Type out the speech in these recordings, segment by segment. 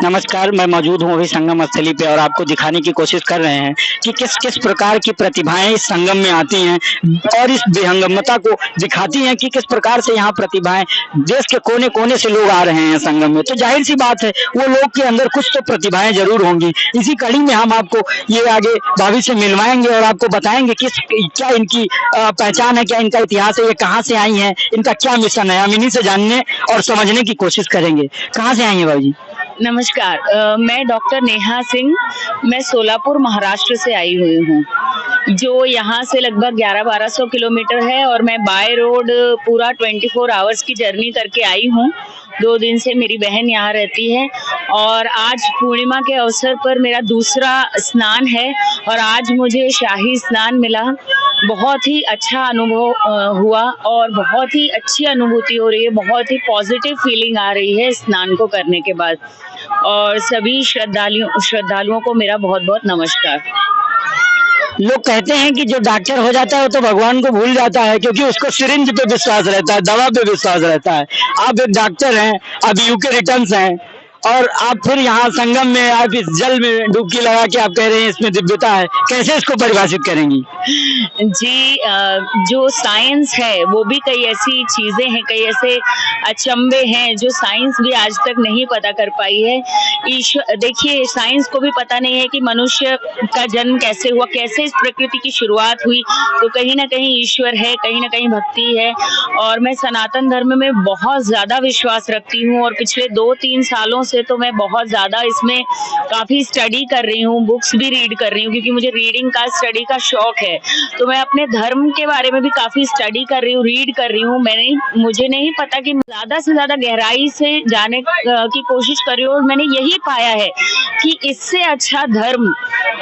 नमस्कार, मैं मौजूद हूँ अभी संगम स्थली पे और आपको दिखाने की कोशिश कर रहे हैं कि किस किस प्रकार की प्रतिभाएं इस संगम में आती हैं और इस विहंगमता को दिखाती हैं कि किस प्रकार से यहाँ प्रतिभाएं देश के कोने कोने से लोग आ रहे हैं संगम में। तो जाहिर सी बात है वो लोग के अंदर कुछ तो प्रतिभाएं जरूर होंगी। इसी कड़ी में हम आपको ये आगे भाभी से मिलवाएंगे और आपको बताएंगे किस क्या इनकी पहचान है, क्या इनका इतिहास है, ये कहाँ से आई हैं, इनका क्या मिशन है। हम इन्हीं से जानने और समझने की कोशिश करेंगे। कहाँ से आई है भाभी जी? नमस्कार, मैं डॉक्टर नेहा सिंह, मैं सोलापुर महाराष्ट्र से आई हुई हूँ, जो यहाँ से लगभग 1100-1200 किलोमीटर है और मैं बाय रोड पूरा 24 आवर्स की जर्नी करके आई हूँ। 2 दिन से मेरी बहन यहाँ रहती है और आज पूर्णिमा के अवसर पर मेरा दूसरा स्नान है और आज मुझे शाही स्नान मिला। बहुत ही अच्छा अनुभव हुआ और बहुत ही अच्छी अनुभूति हो रही है, बहुत ही पॉजिटिव फीलिंग आ रही है स्नान को करने के बाद। और सभी श्रद्धालुओं को मेरा बहुत बहुत नमस्कार। लोग कहते हैं कि जो डॉक्टर हो जाता है वो तो भगवान को भूल जाता है, क्योंकि उसको सिरिंज पे विश्वास रहता है, दवा पे विश्वास रहता है। आप एक डॉक्टर हैं, आप यूके रिटर्न्स हैं और आप फिर यहाँ संगम में आप इस जल में डुबकी लगा के आप कह रहे हैं इसमें दिव्यता है। कैसे इसको परिभाषित करेंगी? जी, जो साइंस है वो भी कई ऐसी चीजें हैं, कई ऐसे अचंभे हैं जो साइंस भी आज तक नहीं पता कर पाई है। ईश्वर, देखिए, साइंस को भी पता नहीं है कि मनुष्य का जन्म कैसे हुआ, कैसे इस प्रकृति की शुरुआत हुई। तो कहीं ना कहीं ईश्वर है, कहीं ना कहीं भक्ति है और मैं सनातन धर्म में बहुत ज्यादा विश्वास रखती हूँ और पिछले 2-3 सालों से तो मैं बहुत ज्यादा इसमें काफी स्टडी कर रही हूँ, बुक्स भी रीड कर रही हूँ, क्योंकि मुझे रीडिंग का, स्टडी का शौक है। तो मैं अपने धर्म के बारे में भी काफी स्टडी कर रही हूँ, रीड कर रही हूँ। मुझे नहीं पता कि ज्यादा से ज्यादा गहराई से जाने की कोशिश कर रही हूँ और मैंने यही पाया है कि इससे अच्छा धर्म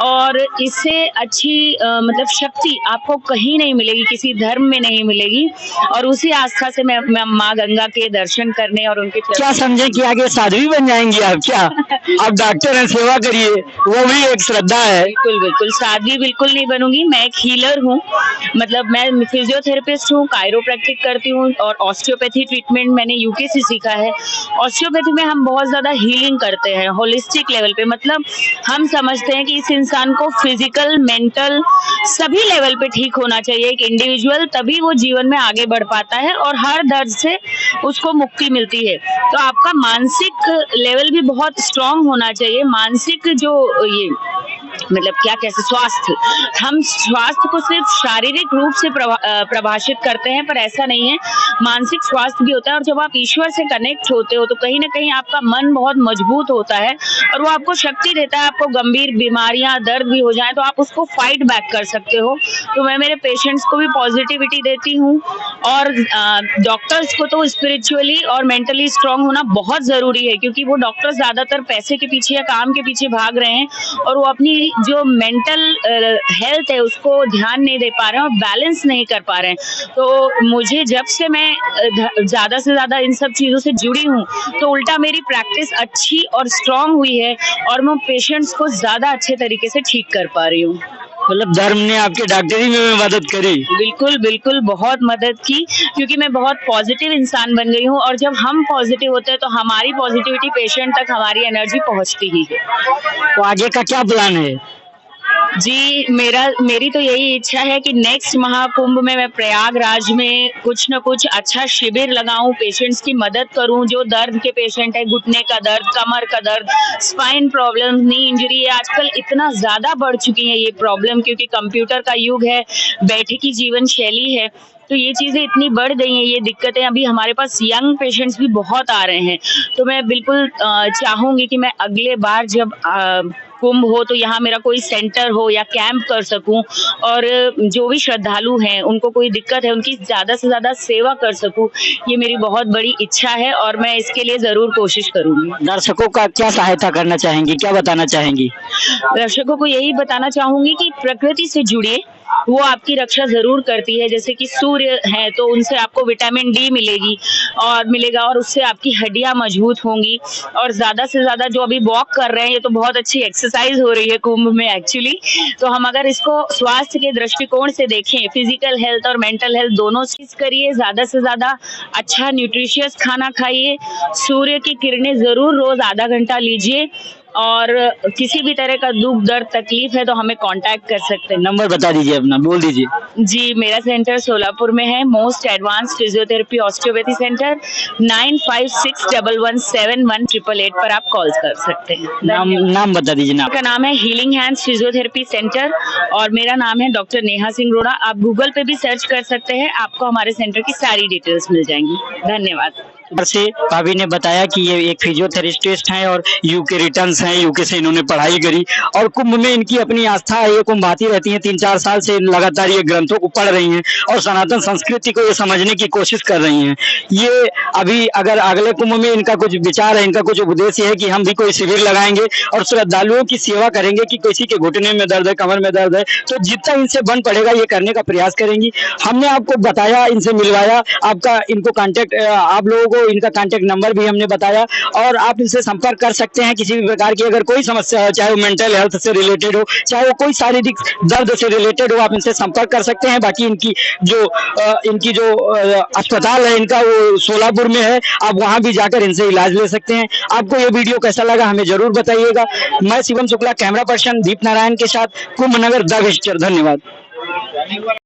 और इससे अच्छी मतलब शक्ति आपको कहीं नहीं मिलेगी, किसी धर्म में नहीं मिलेगी। और उसी आस्था से मैं माँ गंगा के दर्शन करने और उनके क्या समझे कि आगे साध्वी बन जाएंगी आप? क्या आप डॉक्टर हैं, सेवा करिए, वो भी एक श्रद्धा है। बिल्कुल बिल्कुल, साध्वी बिल्कुल नहीं बनूंगी। मैं एक हीलर हूँ, मतलब मैं फिजियोथेरेपिस्ट हूँ, कायरोप्रैक्टिक करती हूँ और ऑस्टियोपैथी ट्रीटमेंट मैंने यूके से सीखा है। ऑस्टियोपैथी में हम बहुत ज्यादा हीलिंग करते हैं होलिस्टिक लेवल पे, मतलब हम समझते हैं कि इस इंसान को फिजिकल, मेंटल सभी लेवल पे ठीक होना चाहिए एक इंडिविजुअल, तभी वो जीवन में आगे बढ़ पाता है और हर दर्द से उसको मुक्ति मिलती है। तो आपका मानसिक लेवल भी बहुत स्ट्रांग होना चाहिए। मानसिक जो ये मतलब क्या कैसे स्वास्थ्य, हम स्वास्थ्य को सिर्फ शारीरिक रूप से प्रभाषित करते हैं, पर ऐसा नहीं है, मानसिक स्वास्थ्य भी होता है। और जब आप ईश्वर से कनेक्ट होते हो तो कहीं ना कहीं आपका मन बहुत मजबूत होता है और वो आपको शक्ति देता है। आपको गंभीर बीमारियां, दर्द भी हो जाए तो आप उसको फाइट बैक कर सकते हो। तो मैं मेरे पेशेंट्स को भी पॉजिटिविटी देती हूँ और डॉक्टर्स को तो स्पिरिचुअली और मेंटली स्ट्रांग होना बहुत जरूरी है, क्योंकि वो डॉक्टर ज्यादातर पैसे के पीछे या काम के पीछे भाग रहे हैं और वो अपनी जो मेंटल हेल्थ है उसको ध्यान नहीं दे पा रहे हैं और बैलेंस नहीं कर पा रहे हैं। तो मुझे जब से मैं ज्यादा से ज्यादा इन सब चीजों से जुड़ी हूँ तो उल्टा मेरी प्रैक्टिस अच्छी और स्ट्रांग हुई है और मैं पेशेंट्स को ज्यादा अच्छे तरीके से ठीक कर पा रही हूँ। मतलब धर्म ने आपके डॉक्टरी में मदद करी? बिल्कुल बिल्कुल, बहुत मदद की, क्योंकि मैं बहुत पॉजिटिव इंसान बन गई हूँ और जब हम पॉजिटिव होते हैं तो हमारी पॉजिटिविटी पेशेंट तक, हमारी एनर्जी पहुँचती ही है। तो आगे का क्या प्लान है? जी, मेरी तो यही इच्छा है कि नेक्स्ट महाकुंभ में मैं प्रयागराज में कुछ न कुछ अच्छा शिविर लगाऊं, पेशेंट्स की मदद करूं। जो दर्द के पेशेंट है, घुटने का दर्द, कमर का दर्द, स्पाइन प्रॉब्लम, नी इंजरी है, आजकल इतना ज्यादा बढ़ चुकी है ये प्रॉब्लम, क्योंकि कंप्यूटर का युग है, बैठे की जीवन शैली है, तो ये चीजें इतनी बढ़ गई हैं, ये दिक्कतें अभी हमारे पास यंग पेशेंट्स भी बहुत आ रहे हैं। तो मैं बिल्कुल चाहूंगी कि मैं अगले बार जब कुंभ हो तो यहाँ मेरा कोई सेंटर हो या कैंप कर सकूं और जो भी श्रद्धालु हैं उनको कोई दिक्कत है उनकी ज्यादा से ज्यादा सेवा कर सकूं। ये मेरी बहुत बड़ी इच्छा है और मैं इसके लिए जरूर कोशिश करूंगी। दर्शकों का क्या सहायता करना चाहेंगी, क्या बताना चाहेंगी? दर्शकों को यही बताना चाहूंगी कि प्रकृति से जुड़िए, वो आपकी रक्षा जरूर करती है। जैसे कि सूर्य है तो उनसे आपको विटामिन डी मिलेगा और उससे आपकी हड्डियां मजबूत होंगी। और ज्यादा से ज्यादा जो अभी वॉक कर रहे हैं, ये तो बहुत अच्छी एक्सरसाइज हो रही है कुंभ में एक्चुअली। तो हम अगर इसको स्वास्थ्य के दृष्टिकोण से देखें, फिजिकल हेल्थ और मेंटल हेल्थ दोनों चीज करिए, ज्यादा से ज्यादा अच्छा न्यूट्रिशियस खाना खाइए, सूर्य की किरणें जरूर रोज आधा घंटा लीजिए, और किसी भी तरह का दुख दर्द तकलीफ है तो हमें कांटेक्ट कर सकते हैं। नंबर बता दीजिए अपना, बोल दीजिए। जी, मेरा सेंटर सोलापुर में है, most advance physiotherapy osteopathy centre. 9561171888 पर आप कॉल कर सकते हैं। नाम बता दीजिए। का नाम है हीलिंग हैंड्स फिजियोथेरेपी सेंटर और मेरा नाम है डॉक्टर नेहा सिंह रोड़ा। आप गूगल पे भी सर्च कर सकते हैं, आपको हमारे सेंटर की सारी डिटेल्स मिल जाएंगी। धन्यवाद। से भाभी ने बताया कि ये एक फिजियोथेरेपिस्ट हैं और यूके रिटर्न्स हैं, यूके से इन्होंने पढ़ाई करी और कुंभ में इनकी अपनी आस्था है। ये कुंभ आती रहती हैं, 3-4 साल से लगातार ये ग्रंथों को पढ़ रही हैं और सनातन संस्कृति को ये समझने की कोशिश कर रही हैं। ये अभी अगर अगले कुंभ में इनका कुछ विचार है, इनका कुछ उपदेश है कि हम भी कोई शिविर लगाएंगे और श्रद्धालुओं की सेवा करेंगे कि किसी के घुटने में दर्द है, कमर में दर्द है, तो जितना इनसे बन पड़ेगा ये करने का प्रयास करेंगी। हमने आपको बताया, इनसे मिलवाया, आपका इनको कांटेक्ट, आप लोगों को इनका कांटेक्ट नंबर भी हमने बताया और आप इनसे संपर्क कर सकते हैं किसी भी प्रकार की अगर कोई समस्या हो, चाहे वो मेंटल हेल्थ से रिलेटेड हो, चाहे वो कोई शारीरिक दर्द से रिलेटेड हो, आप इनसे संपर्क कर सकते हैं। बाकी इनकी जो अस्पताल है इनका वो सोलापुर में है, आप वहां भी जाकर इनसे इलाज ले सकते हैं। आपको ये वीडियो कैसा लगा हमें जरूर बताइएगा। मैं शिवम शुक्ला, कैमरा पर्सन दीप नारायण के साथ, कुंभ नगर द विजिटर। धन्यवाद।